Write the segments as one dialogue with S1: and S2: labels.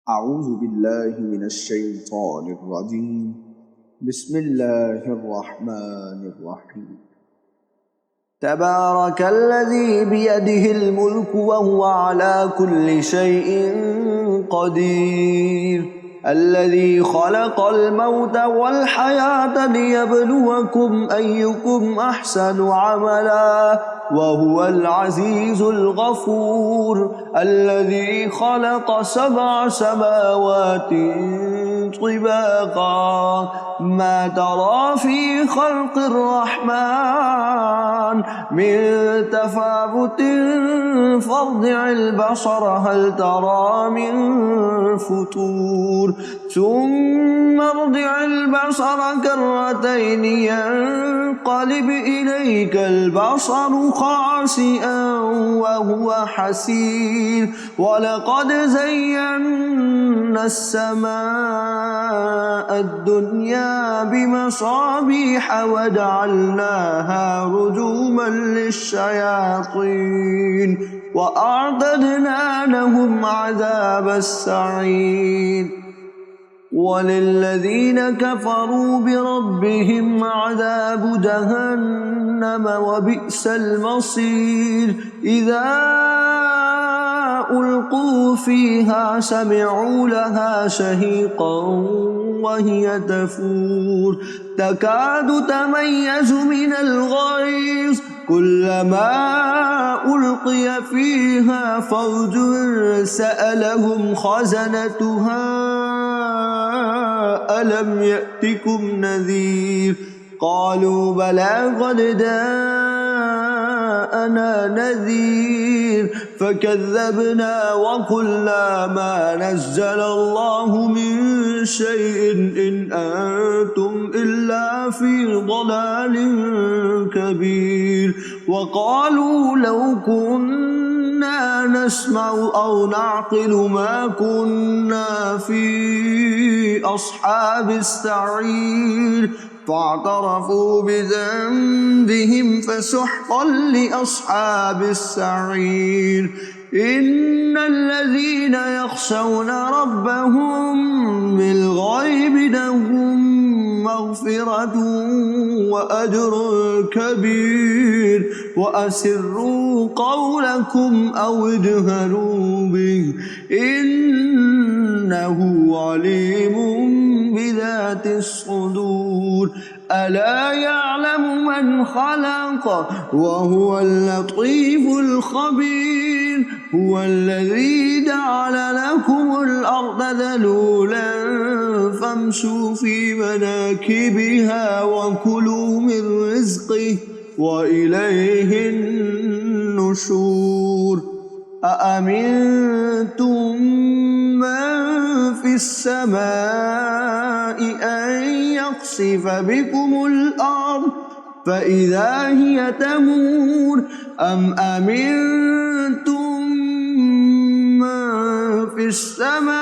S1: أعوذ بالله من الشيطان الرجيم. بسم الله الرحمن الرحيم. تبارك الذي بيده الملك وهو على كل شيء قدير، الذي خلق الموت والحياة ليبلوكم أيكم أحسن عملا وهو العزيز الغفور، الذي خلق 7 سماوات طباقا ما ترى في خلق الرحمن من تفاوت فارجع البصر هل ترى من فتور، ثم ارجع البصر كرتين ينقلب إليك البصر خاسئا وهو حسير، ولقد زينا السماء الدنيا بمصابيح وجعلناها رجوما للشياطين وأعتدنا لهم عذاب السعير، وللذين كفروا بربهم عذاب جهنم وبئس المصير، إذا ألقوا فيها سمعوا لها شهيقا وهي تفور تكاد تميز من الغيظ كلما ألقي فيها فوج سألهم خزنتها ألم يأتكم نذير، قالوا بلى قد جاءنا نذير فكذبنا وقلنا ما نزل الله من شيء إن أنتم إلا في ضلال كبير، وقالوا لو كنا نسمع أو نعقل ما كنا في أصحاب السعير، فاعترفوا بذنبهم فسحقا لأصحاب السعير، إن الذين يخشون ربهم بالغيب لهم مغفرة وأجر كبير، وأسروا قولكم أو اجهروا به إنه عليم بذات الصدور، ألا يعلم من خلق وهو اللطيف الخبير، هو الذي جعل لكم الأرض ذلولا فامشوا في مناكبها وكلوا من رزقه وإليه النشور، أأمنتم من في السماء أن يخسف بكم الأرض فإذا هي تمور، أم أمنتم من في السماء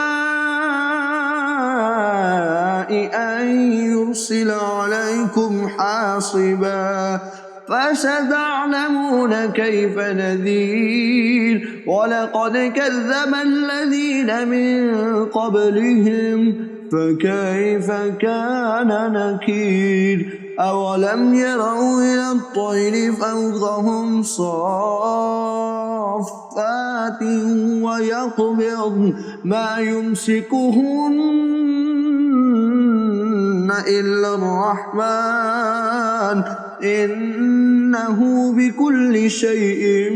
S1: أن يرسل عليكم حاصبا فستعلمون كيف نذير، ولقد كذب الذين من قبلهم فكيف كان نكير، أولم يروا إلى الطير فوقهم صافات ويقبضن ما يمسكهن إلا الرحمن إنه بكل شيء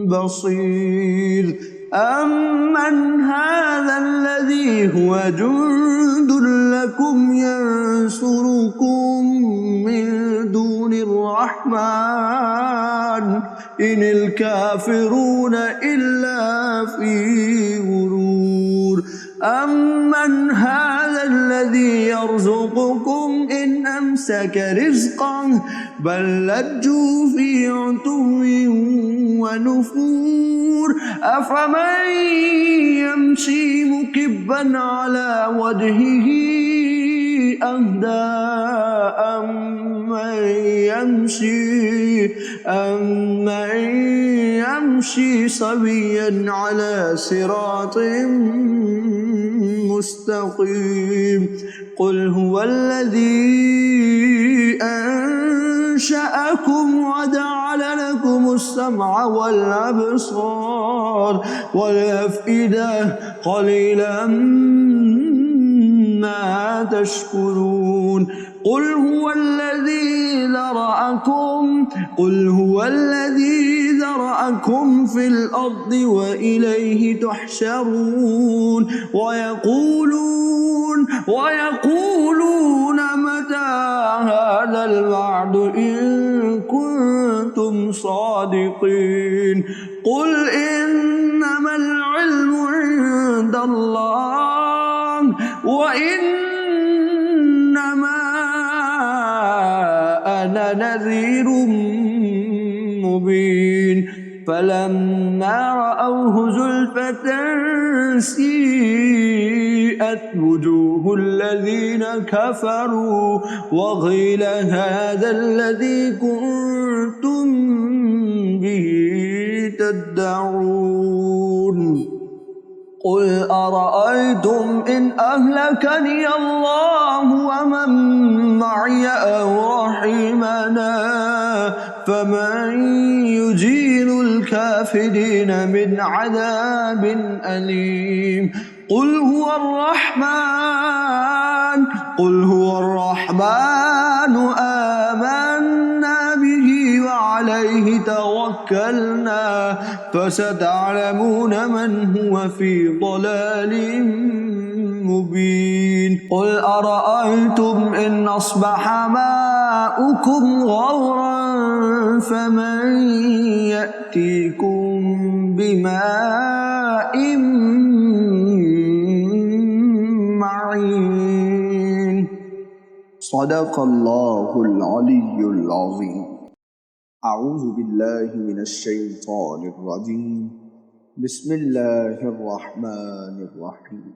S1: بصير، أمن هذا الذي هو جند لكم ينصركم من دون الرحمن إن الكافرون إلا في غرور، أمن هذا الذي يرزقكم إن أمسك رزقه بل لجوا في عتو ونفور، أفمن يمشي مكبا على وجهه أهدى أمن يمشي يمشي سويا على صراط مستقيم قل هو الذي أنشأكم وجعل لكم السمع والأبصار والأفئدة قليلا ما تشكرون قل هو الذي ذرأكم في الأرض وإليه تحشرون ويقولون متى هذا الوعد إن كنتم صادقين قل إنما العلم عند الله وإنما أنا نذير مبين فلما رأوه زلفة سيئت وجوه الذين كفروا وقيل هذا الذي كنتم به تدعون قل أرأيتم إن أهلكني الله ومن معي أو رحمنا فمن يجير الكافرين من عذاب أليم قل هو الرحمن آمنا به وعليه توكلنا فستعلمون من هو في ضلال مبين قل أرأيتم إن أصبح ماؤكم غورا فمن يأتيكم بماء معين صدق الله العلي العظيم أعوذ بالله من الشيطان الرجيم بسم الله الرحمن الرحيم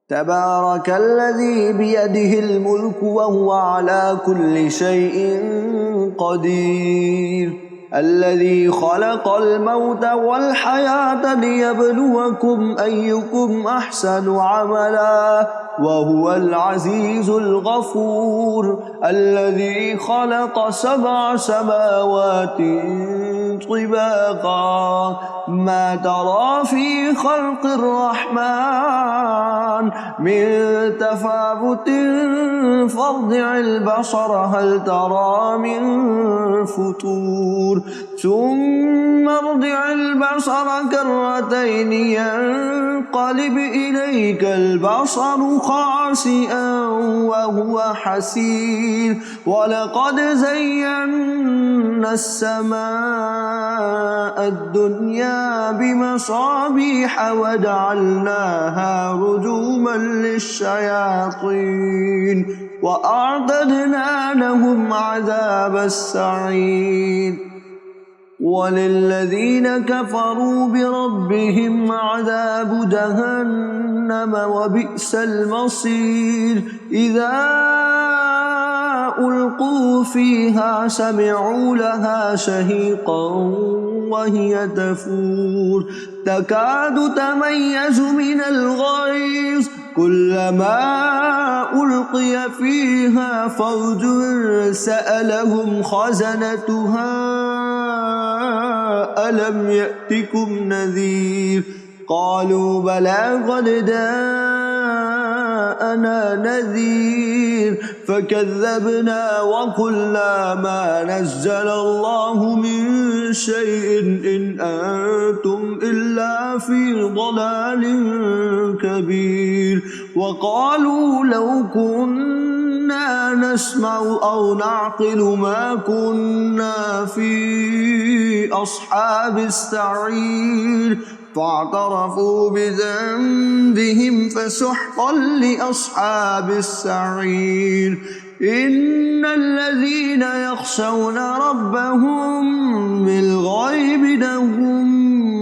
S1: تبارك الذي بيده الملك وهو على كل شيء قدير الذي خلق الموت والحياة ليبلوكم أيكم أحسن عملا وهو العزيز الغفور الذي خلق 7 سماوات طباقا ما ترى في خلق الرحمن من تفاوت فارجع البصر هل ترى من فتور ثم ارجع البصر كرتين ينقلب إليك البصر خاسئا وهو حسير ولقد زينا السماء الدنيا بمصابيح وجعلناها رجوما للشياطين وأعتدنا لهم عذاب السعير وللذين كفروا بربهم عذاب جهنم وبئس المصير إذا ألقوا فيها سمعوا لها شهيقا وهي تفور تكاد تميز من الغيظ كلما ألقي فيها فوج سألهم خزنتها ألم يأتكم نذير قالوا بلى قد جاءنا نذير فكذبنا وقلنا ما نزل الله من شيء إن أنتم إلا في ضلال كبير وقالوا لو كنا نسمع أو نعقل ما كنا في أصحاب السعير فاعترفوا بذنبهم فسحقا لأصحاب السعير إن الذين يخشون ربهم بالغيب لهم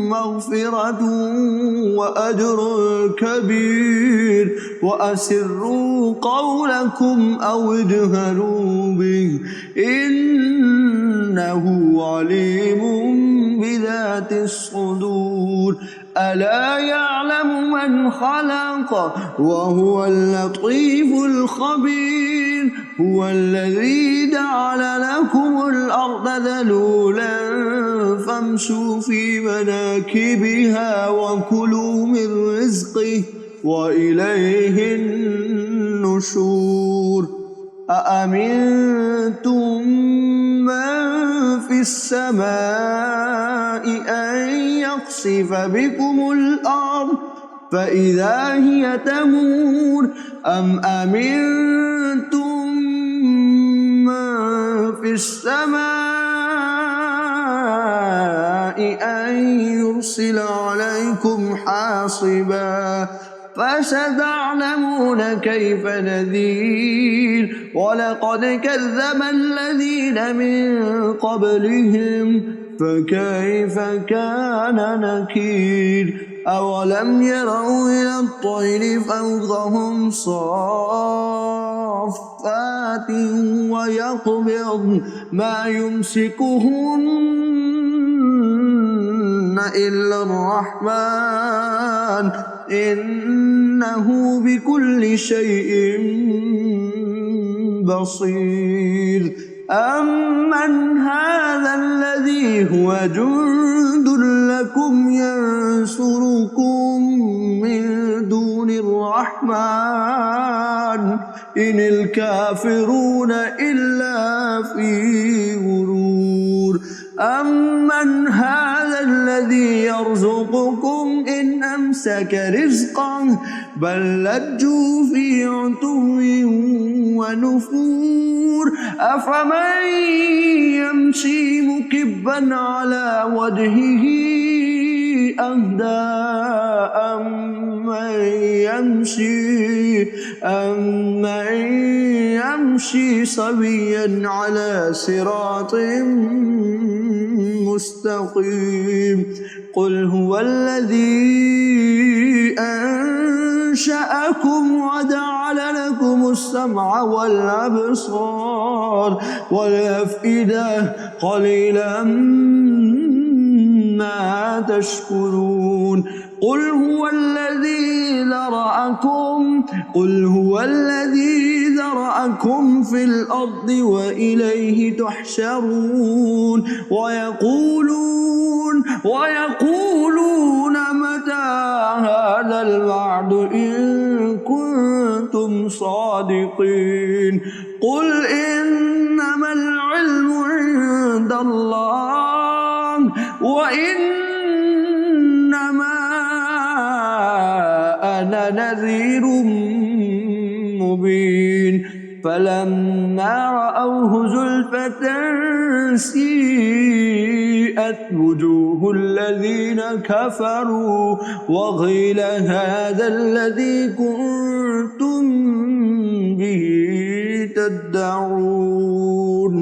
S1: مغفرة وأجر كبير وأسروا قولكم أو اجهروا به إنه عليم بذات الصدور ألا يعلم من خلق وهو اللطيف الخبير هو الذي جعل لكم الأرض ذلولا فامشوا في مناكبها وكلوا من رزقه وإليه النشور أأمنتم من في السماء أن يخسف بكم الأرض فإذا هي تمور أم أمنتم من في السماء أن يرسل عليكم حاصبا فستعلمون كيف نذير ولقد كذب الذين من قبلهم فكيف كان نكير أولم يروا إلى الطير فوقهم صافات ويقبض ما يمسكهن إلا الرحمن إنه بكل شيء بصير أمن هذا الذي هو جند لكم ينصركم من دون الرحمن إن الكافرون إلا في غرور أمن هذا الذي يرزقكم إن أمسك رزقه بل لجوا في عتو ونفور أفمن يمشي مكبا على وجهه أهدى أمن يمشي سويا على صراط مستقيم قل هو الذي أنشأكم وجعل لكم السمع والأبصار والأفئدة قليلا ما تشكرون قل هو الذي ذرأكم في الأرض وإليه تحشرون ويقولون متى هذا الوعد إن كنتم صادقين قل إنما العلم عند الله وإنما أنا نذير مبين فلما رأوه زلفة سيئت وجوه الذين كفروا وقيل هذا الذي كنتم به تدعون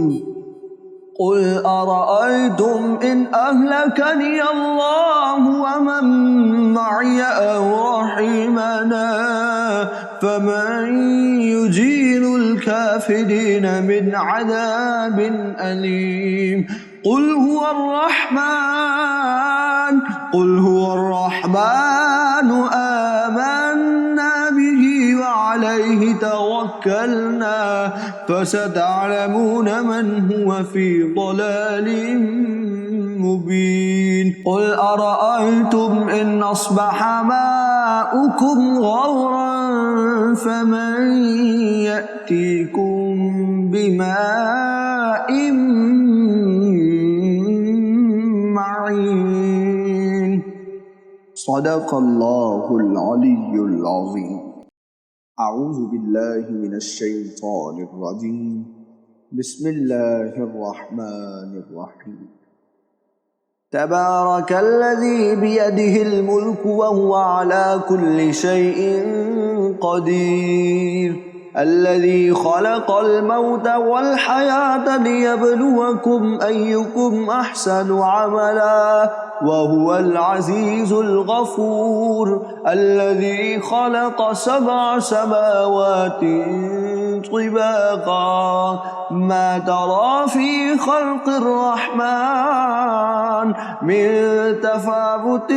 S1: قل أرأيتم إن أهلكني الله ومن معي أو رحمنا فمن يجير الكافرين من عذاب أليم قل هو الرحمن آمنا به وعليه توكلنا فستعلمون من هو في ضلال مبين قل أرأيتم إن أصبح ماؤكم غورا فمن يأتيكم بماء معين صدق الله العلي العظيم أعوذ بالله من الشيطان الرجيم بسم الله الرحمن الرحيم تبارك الذي بيده الملك وهو على كل شيء قدير الذي خلق الموت والحياة ليبلوكم أيكم أحسن عملا وهو العزيز الغفور الذي خلق 7 سماوات طباقا ما ترى في خلق الرحمن من تفاوت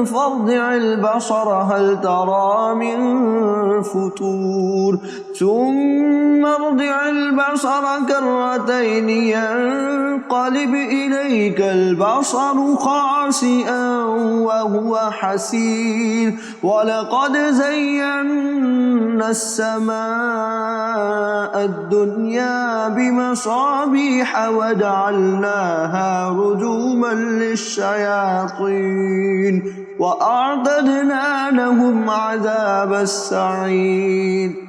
S1: فارجع البصر هل ترى من فتور ثم ارجع البصر كرتين ينقلب إليك البصر خاسئا وهو حسير ولقد زينا السماء الدنيا بمصابيح وجعلناها رجوما للشياطين وأعتدنا لهم عذاب السعير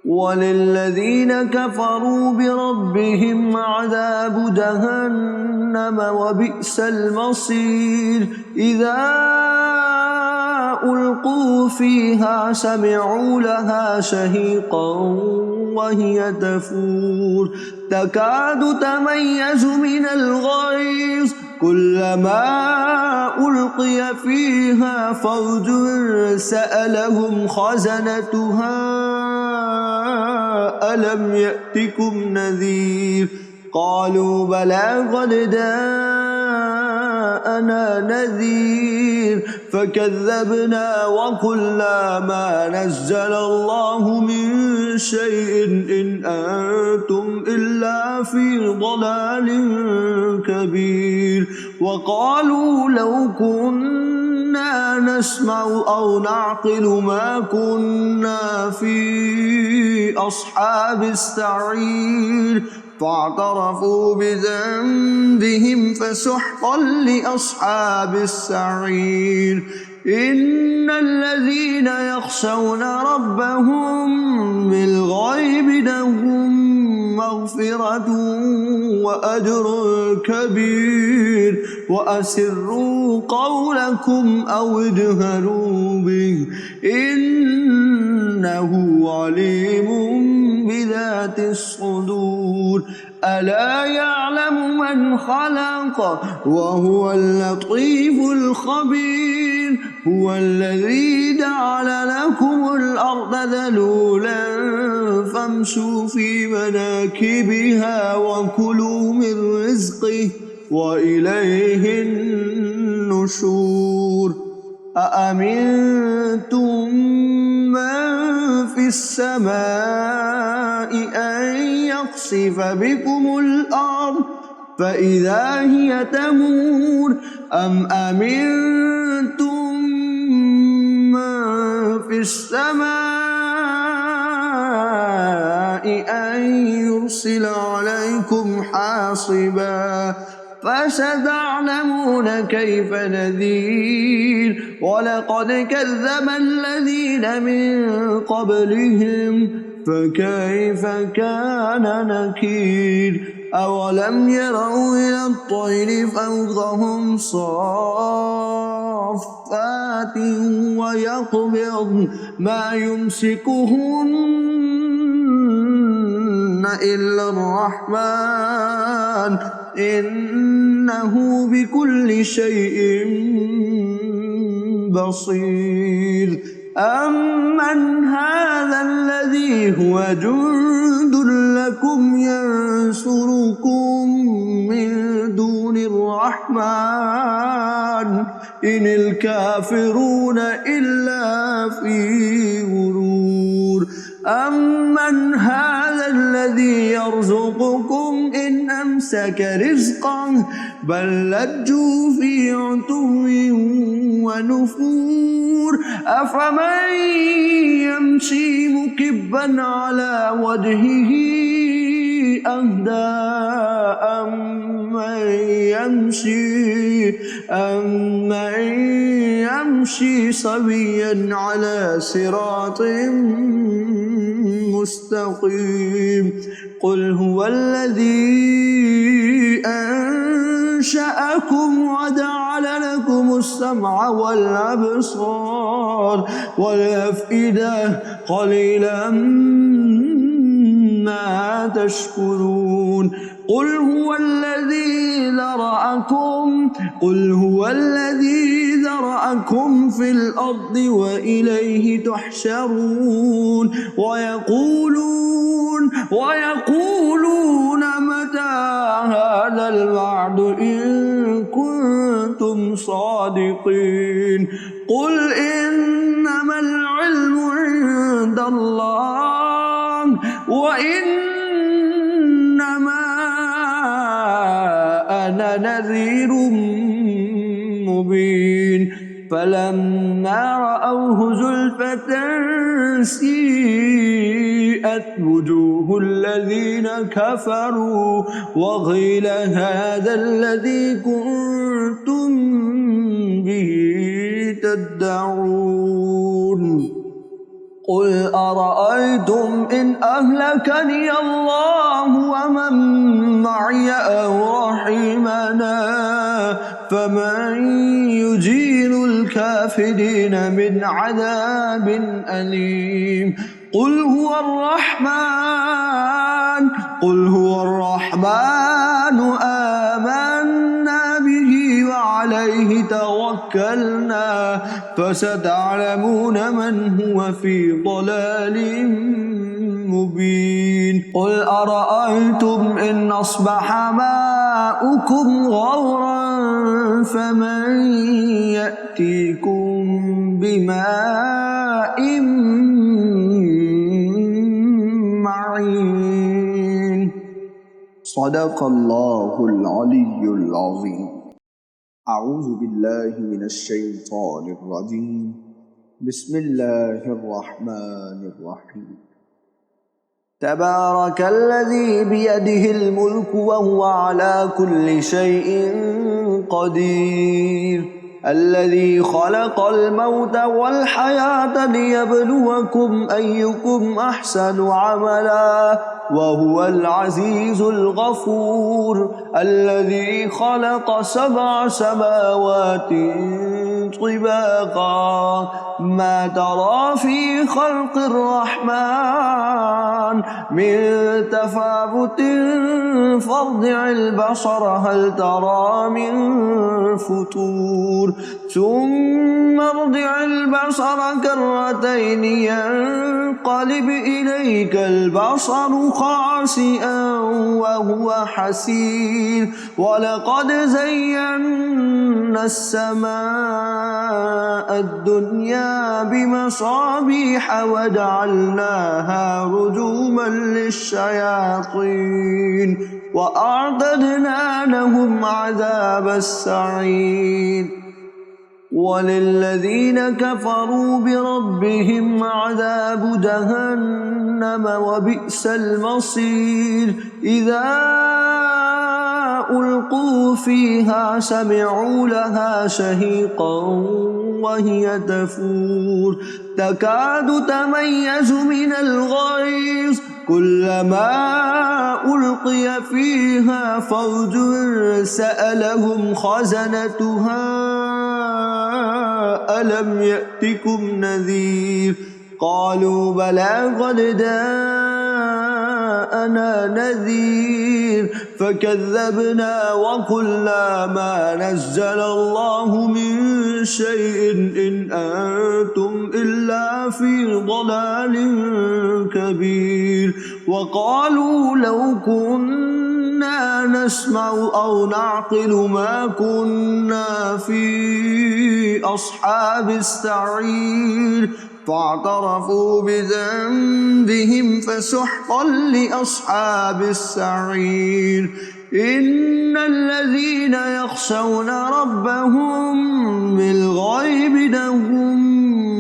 S1: وللذين كفروا بربهم عذاب جهنم وبئس المصير إذا ألقوا فيها سمعوا لها شهيقا وهي تفور تكاد تميز من الغيظ كلما ألقي فيها فوج سألهم خزنتها ألم يأتكم نذير قالوا بلى قد جاءنا نذير فكذبنا وقلنا ما نزل الله من شيء إن أنتم إلا في ضلال كبير وقالوا لو كنا نسمع أو نعقل ما كنا في أصحاب السعير فاعترفوا بذنبهم فسحقا لأصحاب السعير إن الذين يخشون ربهم بالغيب لهم مغفرة وأجر كبير وأسروا قولكم أو اجهروا به إنه عليم بذات الصدور ألا يعلم من خلق وهو اللطيف الخبير هو الذي جعل لكم الأرض ذلولا فامشوا في مناكبها وكلوا من رزقه وإليه النشور أأمنتم من في السماء أن يخسف بكم الأرض فإذا هي تمور أم أمنتم من في السماء أن يرسل عليكم حاصبا فستعلمون كيف نذير ولقد كذب الذين من قبلهم فكيف كان نكير أولم يروا إلى الطير فوقهم صافات ويقبضن ما يمسكهن إلا الرحمن إنه بكل شيء بصير أمن هذا الذي هو جند لكم ينصركم من دون الرحمن إن الكافرون إلا في غرور أمن هذا الذي يرزقكم إن أمسك رزقه بل لجوا في عتو ونفور أفمن يمشي مكبا على وجهه أهدى أمن يمشي سويا على صراط مستقيم قل هو الذي أنشأكم وجعل لكم السمع والأبصار والأفئدة قليلا ما تشكرون قل هو الذي ذرأكم في الأرض وإليه تحشرون ويقولون متى هذا الوعد إن كنتم صادقين قل إنما العلم عند الله وإنما أنا نذير مبين فلما رأوه زلفة سيئت وجوه الذين كفروا وقيل هذا الذي كنتم به تدعون قل أرأيتم إن أهلكني الله ومن معي أو رحمنا فمن يجير الكافرين من عذاب أليم قل هو الرحمن آمنا به وعليه توكلنا فستعلمون من هو في ضلال مبين قل أرأيتم إن أصبح ماؤكم غورا فمن يأتيكم بماء معين صدق الله العلي العظيم. أعوذ بالله من الشيطان الرجيم. بسم الله الرحمن الرحيم. تبارك الذي بيده الملك وهو على كل شيء قدير الذي خلق الموت والحياة ليبلوكم أيكم أحسن عملا وهو العزيز الغفور الذي خلق 7 سماوات طباقا ما ترى في خلق الرحمن من تفاوت فارجع البصر هل ترى من فتور ثم ارجع البصر كرتين ينقلب إليك البصر خاسئا وهو حسير ولقد زينا السماء الدنيا بمصابيح وجعلناها رجوما للشياطين وأعتدنا لهم عذاب السعير وللذين كفروا بربهم عذاب جهنم وبئس المصير إذا ألقوا فيها سمعوا لها شهيقا وهي تفور تكاد تميز من الغيظ كلما ألقي فيها فوج سألهم خزنتها ألم يأتكم نذير قالوا بلى قد جاءنا نذير فكذبنا وقلنا ما نزل الله من شيء إن أنتم إلا في ضلال كبير وقالوا لو كنا نسمع أو نعقل ما كنا في أصحاب السعير فاعترفوا بذنبهم فسحقا لأصحاب السعير إن الذين يخشون ربهم بالغيب لهم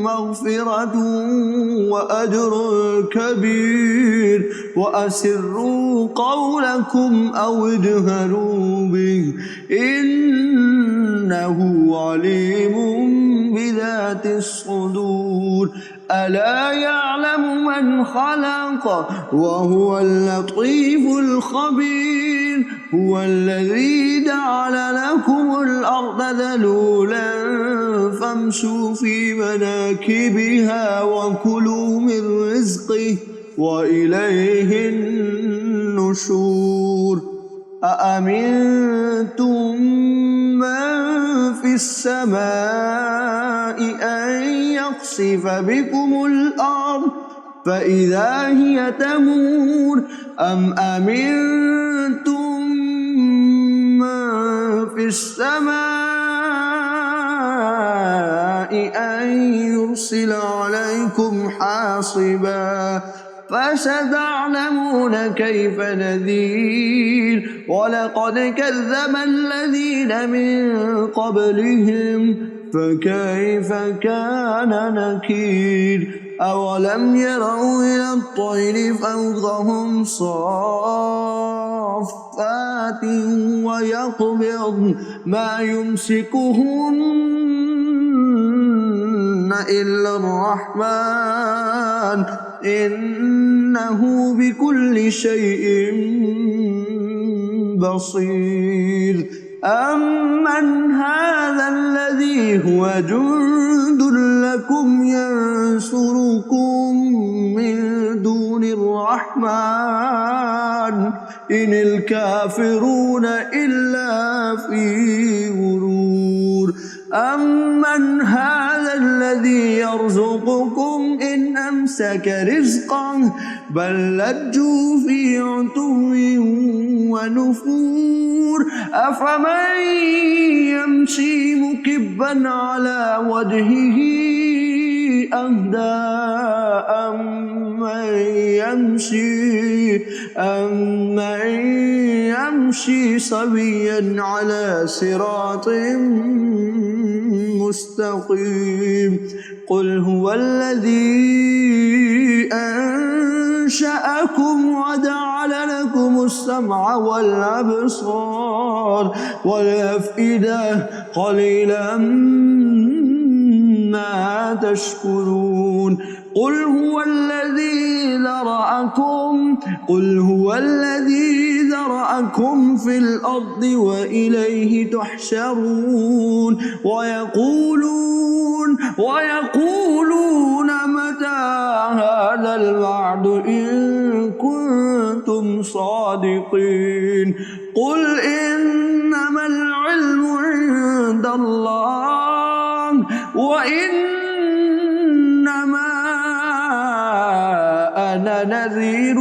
S1: مغفرة وأجر كبير وأسروا قولكم أو اجهروا به إنه عليم بذات الصدور ألا يعلم من خلق وهو اللطيف الخبير هو الذي جعل لكم الأرض ذلولا فامشوا في مناكبها وكلوا من رزقه وإليه النشور أأمنتم من في السماء أن يخسف بكم الأرض فإذا هي تمور أم أمنتم من في السماء أن يرسل عليكم حاصبا فستعلمون كيف نذير ولقد كذب الذين من قبلهم فكيف كان نكير أولم يروا إلى الطير فوقهم صافات ويقبضن ما يمسكهن إلا الرحمن إنه بكل شيء بصير أمن هذا الذي هو جند لكم ينصركم من دون الرحمن إن الكافرون إلا في غرور أمن هذا الذي يرزقكم إن أمسك رزقه بل لجوا في عتو ونفور أفمن يمشي مكبا على وجهه أهدى أمن يمشي سويا على صراط مستقيم قل هو الذي أنشأكم وجعل لكم السمع والأبصار والأفئدة قليلا ما تشكرون قل هو الذي ذرأكم في الأرض وإليه تحشرون ويقولون متى هذا الوعد إن كنتم صادقين قل إنما العلم عند الله وإنما أنا نذير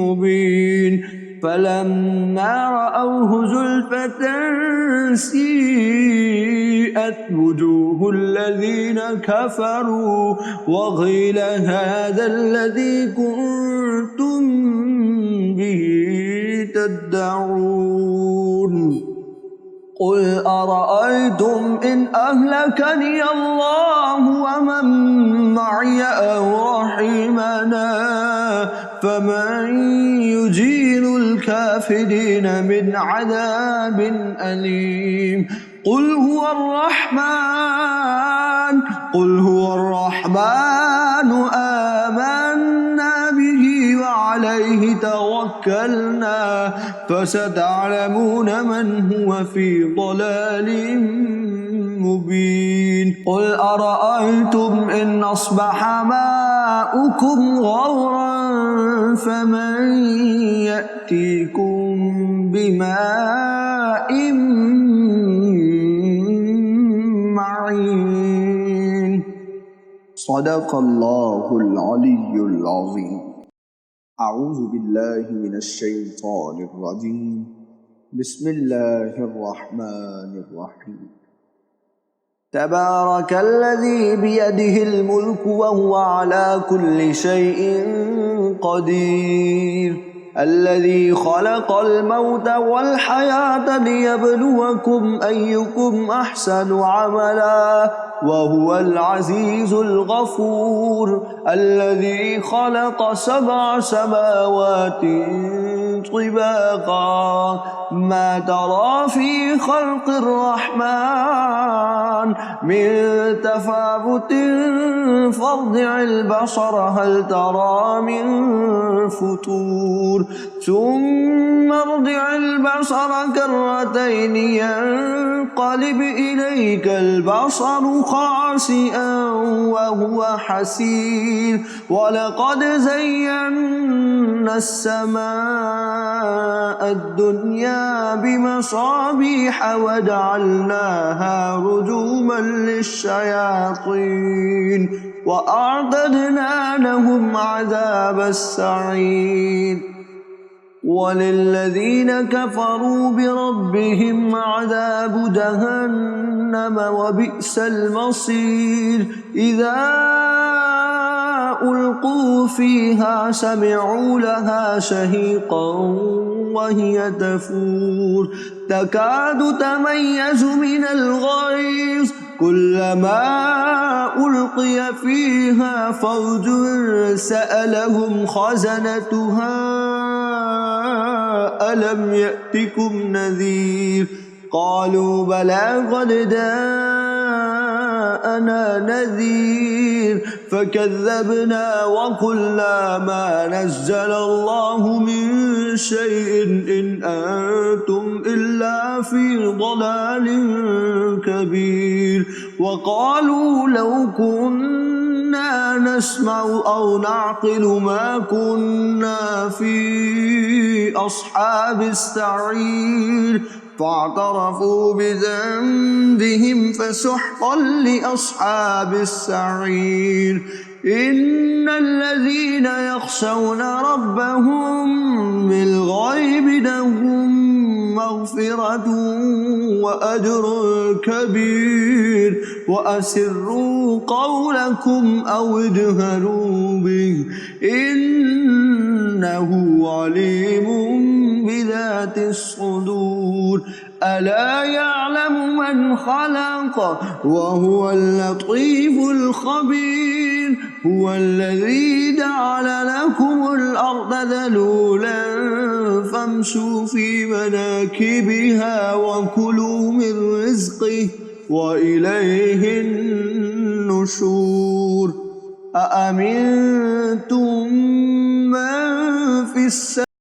S1: مبين فلما رأوه زلفة سيئت وجوه الذين كفروا وقيل هذا الذي كنتم به تدعون قل أرأيتم إن أهلكني الله ومن معي أو رحمنا فمن يجير الكافرين من عذاب أليم قل هو الرحمن آمنا به وعليه توكلنا فستعلمون من هو في ضلال مبين قل أرأيتم إن أصبح ماؤكم غورا فمن يأتيكم بماء معين صدق الله العلي العظيم أعوذ بالله من الشيطان الرجيم بسم الله الرحمن الرحيم تبارك الذي بيده الملك وهو على كل شيء قدير الذي خلق الموت والحياة ليبلوكم أيكم أحسن عملا وهو العزيز الغفور الذي خلق 7 سماوات طباقا ما ترى في خلق الرحمن من تفاوت فارجع البصر هل ترى من فتور ثم ارجع البصر كرتين ينقلب إليك البصر خاسئا وهو حسير ولقد زينا السماء الدنيا بمصابيح وجعلناها رجوما للشياطين وأعتدنا لهم عذاب السعير وللذين كفروا بربهم عذاب جهنم وبئس المصير إذا ألقوا فيها سمعوا لها شهيقا وهي تفور تكاد تميز من الغيظ كلما ألقي فيها فوج سألهم خزنتها ألم يأتكم نذير قالوا بلى قد جاءنا نذير فكذبنا وقلنا ما نزل الله من شيء إن أنتم إلا في ضلال كبير وقالوا لو كنا نسمع أو نعقل ما كنا في أصحاب السعير فاعترفوا بذنبهم فسحقا لأصحاب السعير إن الذين يخشون ربهم بالغيب لهم مغفرة وأجر كبير وأسروا قولكم أو اجهروا به إنه عليم بذات الصدور ألا يعلم من خلق وهو اللطيف الخبير هو الذي جعل لكم الأرض ذلولا فامشوا في مناكبها وكلوا من رزقه وإليه النشور أأمنتم من في السماء